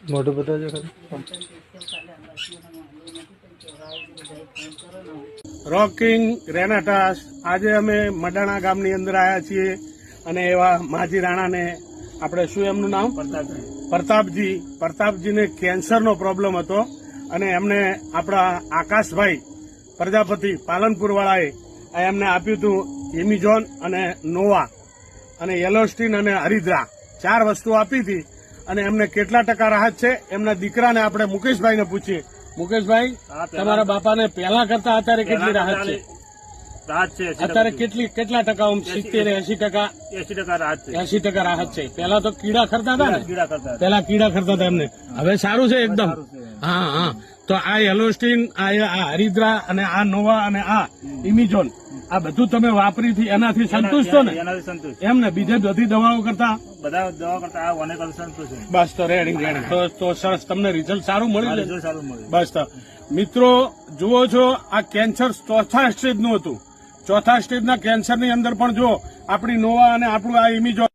મોટું બતાવજો ખાલી. રોકિંગ રેનાટાસ આજે અમે મડાણા ગામની અંદર આવ્યા છીએ અને એવા માજી રાણાને આપણે શું એમનું નામ પ્રતાપજીને કેન્સરનો પ્રોબ્લેમ હતો અને એમને આપણા આકાશભાઈ પ્રજાપતિ પાલનપુર વાળાએ એમને આપ્યું હતું એમિઝોન અને નોવા અને યેલોસ્ટીન અને હરિદ્રા 4 વસ્તુ આપી હતી અને એમને કેટલા ટકા રાહત છે એમના દીકરાને આપણે મુકેશભાઈને પૂછીએ. મુકેશભાઈ, તમારા બાપાને પહેલા કરતા અત્યારે કેટલી રાહત છે? અત્યારે કેટલા ટકા? 70-80% રાહત છે. 80% રાહત છે. પહેલા તો કીડા ખરતા હતા ને? પહેલા કીડા ખરતા હતા એમને. હવે સારું છે એકદમ. હા. તો આ યેલોસ્ટીન, આ હરિદ્રા અને આ નોવા અને આ ઇમિઝોન, આ બધું તમે વાપરી એનાથી સંતુષ્ટ છો ને? એમ ને? બીજે બધી દવાઓ કરતા બસ તો રેડી. તો સરસ, તમને રિઝલ્ટ સારું મળ્યું? બસ તો મિત્રો જુઓ છો, આ કેન્સર 4થા સ્ટેજનું હતું. 4થા સ્ટેજના કેન્સરની અંદર પણ જો આપણી નોવા અને આપણું આ ઇમિઝોન